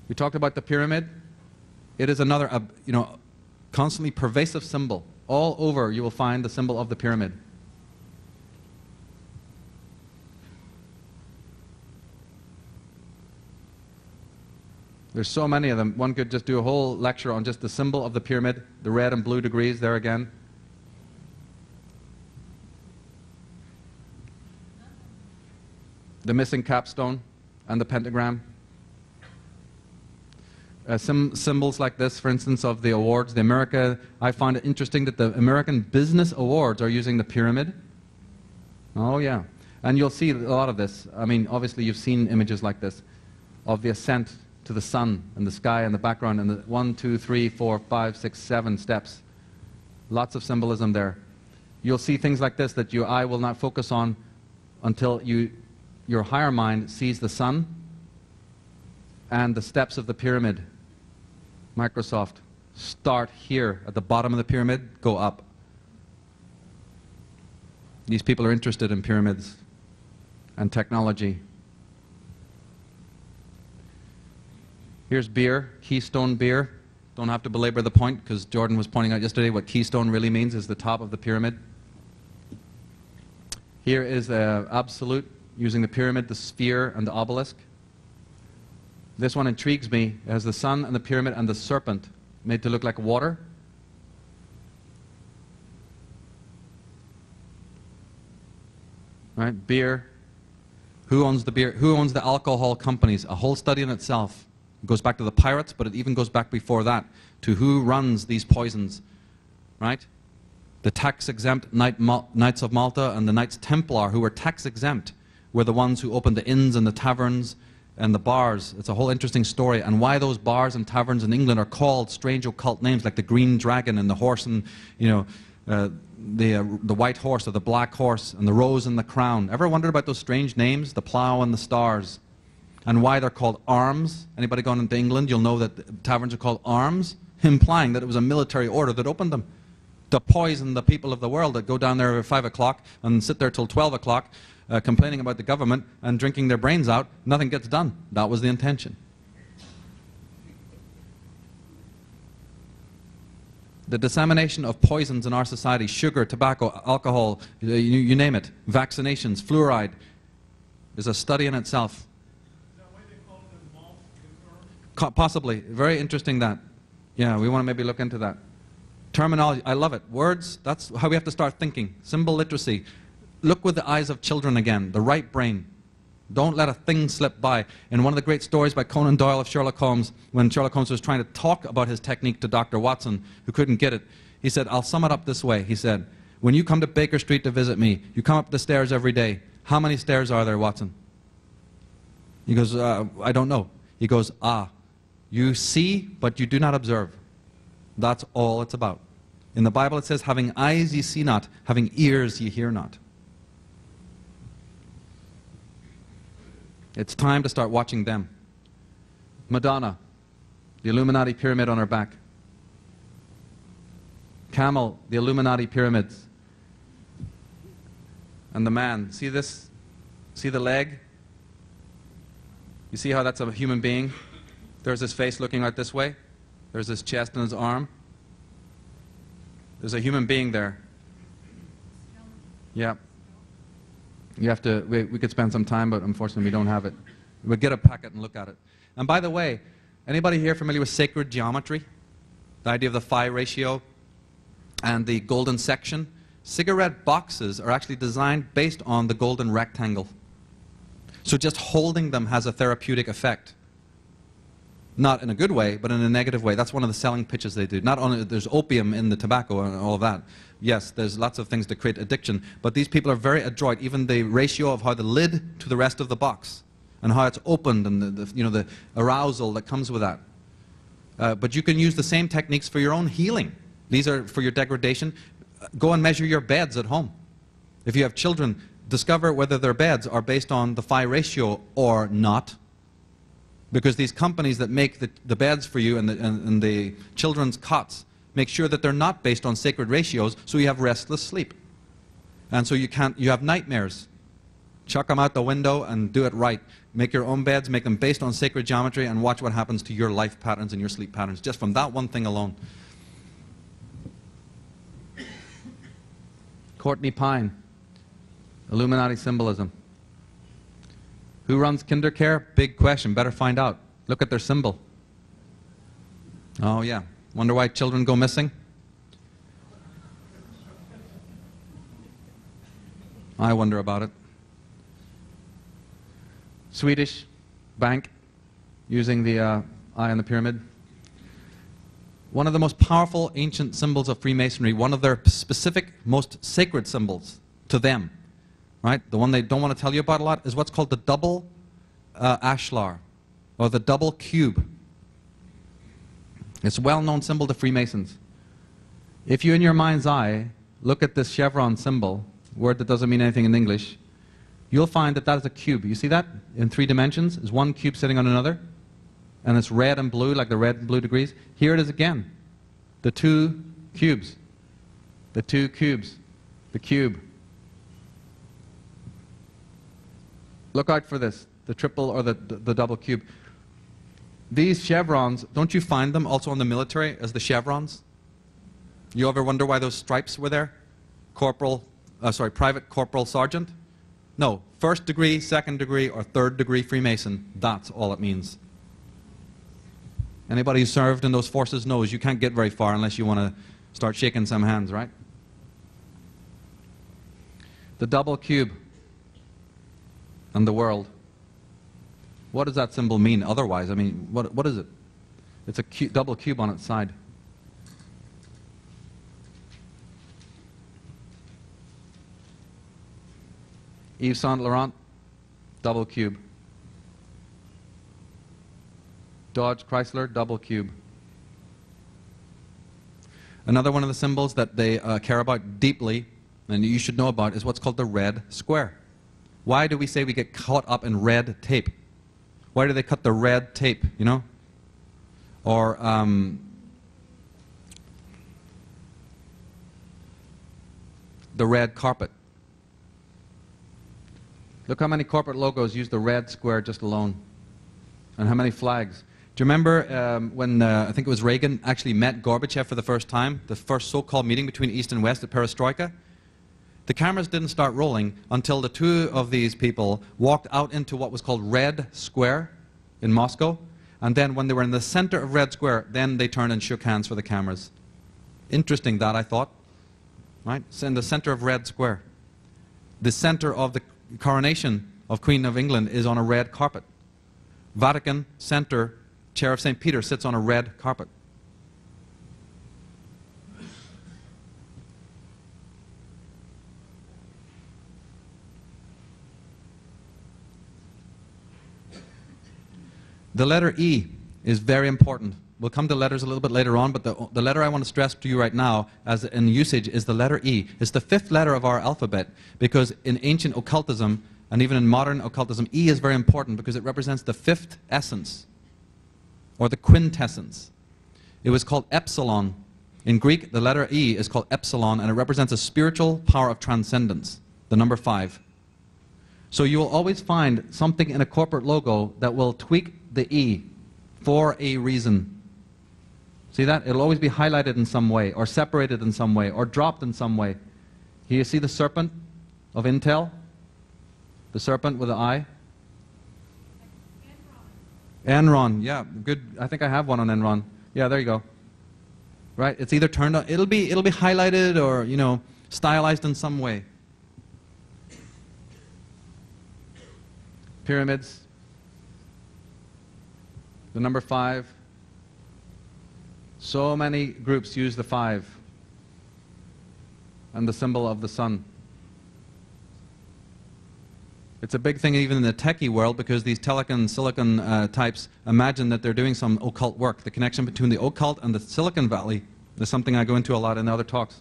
We talked about the pyramid. It is another, constantly pervasive symbol. All over you will find the symbol of the pyramid. There's so many of them. One could just do a whole lecture on just the symbol of the pyramid, the red and blue degrees there again. The missing capstone and the pentagram. Symbols like this, for instance, of the awards. I find it interesting that the American Business Awards are using the pyramid. Oh yeah. And you'll see a lot of this. I mean, obviously you've seen images like this of the ascent to the sun and the sky in the background, and the 1, 2, 3, 4, 5, 6, 7 steps. Lots of symbolism there. You'll see things like this that your eye will not focus on until your higher mind sees the sun and the steps of the pyramid. Microsoft, start here at the bottom of the pyramid, go up. These people are interested in pyramids and technology. Here's beer, Keystone beer. Don't have to belabor the point, because Jordan was pointing out yesterday what Keystone really means is the top of the pyramid. Here is Absolute, using the pyramid, the sphere, and the obelisk. This one intrigues me. It has the sun and the pyramid and the serpent made to look like water. Right, beer. Who owns the beer? Who owns the alcohol companies? A whole study in itself. It goes back to the pirates, but it even goes back before that to who runs these poisons, right? The tax-exempt Knights of Malta and the Knights Templar, who were tax-exempt, were the ones who opened the inns and the taverns and the bars. It's a whole interesting story, and why those bars and taverns in England are called strange occult names like the Green Dragon and the horse and, the white horse or the black horse and the rose and the crown. Ever wondered about those strange names, the plough and the stars? And why they're called arms? Anybody gone into England, you'll know that taverns are called arms, implying that it was a military order that opened them to poison the people of the world that go down there at 5 o'clock and sit there till 12 o'clock complaining about the government and drinking their brains out. Nothing gets done. That was the intention. The dissemination of poisons in our society, sugar, tobacco, alcohol, you name it, vaccinations, fluoride, is a study in itself. Possibly. Very interesting that. Yeah, we want to maybe look into that. Terminology, I love it. Words, that's how we have to start thinking. Symbol literacy. Look with the eyes of children again, the right brain. Don't let a thing slip by. In one of the great stories by Conan Doyle of Sherlock Holmes, when Sherlock Holmes was trying to talk about his technique to Dr. Watson, who couldn't get it, he said, I'll sum it up this way. He said, when you come to Baker Street to visit me, you come up the stairs every day. How many stairs are there, Watson? He goes, I don't know. He goes, you see, but you do not observe. That's all it's about. In the Bible it says, having eyes ye see not, having ears ye hear not. It's time to start watching them. Madonna, the Illuminati pyramid on her back. Camel, the Illuminati pyramids. And the man, see this? See the leg? You see how that's a human being? There's his face looking out this way. There's his chest and his arm. There's a human being there. Yeah. You have to, we could spend some time, but unfortunately we don't have it. We'll get a packet and look at it. And by the way, anybody here familiar with sacred geometry? The idea of the phi ratio and the golden section? Cigarette boxes are actually designed based on the golden rectangle. So just holding them has a therapeutic effect. Not in a good way, but in a negative way. That's one of the selling pitches they do. Not only there's opium in the tobacco and all of that. Yes, there's lots of things to create addiction, but these people are very adroit. Even the ratio of how the lid to the rest of the box and how it's opened and the arousal that comes with that. But you can use the same techniques for your own healing. These are for your degradation. Go and measure your beds at home. If you have children, discover whether their beds are based on the phi ratio or not. Because these companies that make the beds for you and the children's cots make sure that they're not based on sacred ratios, so you have restless sleep. And so you have nightmares. Chuck them out the window and do it right. Make your own beds, make them based on sacred geometry, and watch what happens to your life patterns and your sleep patterns, just from that one thing alone. Courtney Pine, Illuminati symbolism. Who runs Kindercare? Big question, better find out. Look at their symbol. Oh yeah, wonder why children go missing? I wonder about it. Swedish bank, using the eye on the pyramid. One of the most powerful ancient symbols of Freemasonry, one of their specific, most sacred symbols to them, right? The one they don't want to tell you about a lot is what's called the double ashlar, or the double cube. It's a well-known symbol to Freemasons. If you, in your mind's eye, look at this chevron symbol, word that doesn't mean anything in English, you'll find that that is a cube. You see that in 3 dimensions? Is one cube sitting on another? And it's red and blue, like the red and blue degrees. Here it is again. The 2 cubes. The 2 cubes. The cube. Look out for this. The triple or the double cube. These chevrons, don't you find them also in the military as the chevrons? You ever wonder why those stripes were there? Private, corporal, sergeant? No, 1st degree, 2nd degree, or 3rd degree Freemason. That's all it means. Anybody who served in those forces knows you can't get very far unless you want to start shaking some hands, right? The double cube and the world. What does that symbol mean otherwise? I mean, what is it? It's a double cube on its side. Yves Saint Laurent, double cube. Dodge Chrysler, double cube. Another one of the symbols that they care about deeply, and you should know about, is what's called the red square. Why do we say we get caught up in red tape? Why do they cut the red tape, you know? Or the red carpet. Look how many corporate logos use the red square just alone. And how many flags. Do you remember when I think it was Reagan actually met Gorbachev for the first time, the first so-called meeting between East and West at Perestroika? The cameras didn't start rolling until the 2 of these people walked out into what was called Red Square in Moscow. And then when they were in the center of Red Square, then they turned and shook hands for the cameras. Interesting that, I thought. Right? It's in the center of Red Square. The center of the coronation of Queen of England is on a red carpet. Vatican Center, Chair of St. Peter sits on a red carpet. The letter E is very important. We'll come to letters a little bit later on, but the letter I want to stress to you right now, as in usage, is the letter E. It's the 5th letter of our alphabet, because in ancient occultism, and even in modern occultism, E is very important because it represents the 5th essence, or the quintessence. It was called epsilon. In Greek, the letter E is called epsilon, and it represents a spiritual power of transcendence, the number 5. So you will always find something in a corporate logo that will tweak the E for a reason. See that? It'll always be highlighted in some way, or separated in some way, or dropped in some way. Here you see the serpent of Intel? The serpent with the eye? Enron, yeah, good. I think I have one on Enron. Yeah, there you go. Right? It's either turned on, it'll be highlighted or, you know, stylized in some way. Pyramids. The number 5. So many groups use the 5 and the symbol of the sun. It's a big thing even in the techie world, because these telecom silicon types imagine that they're doing some occult work. The connection between the occult and the Silicon Valley is something I go into a lot in the other talks.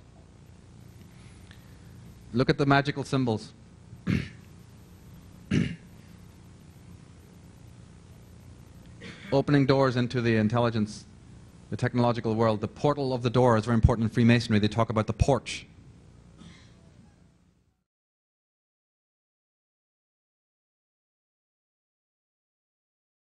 Look at the magical symbols. Opening doors into the intelligence, the technological world. The portal of the door is very important in Freemasonry. They talk about the porch.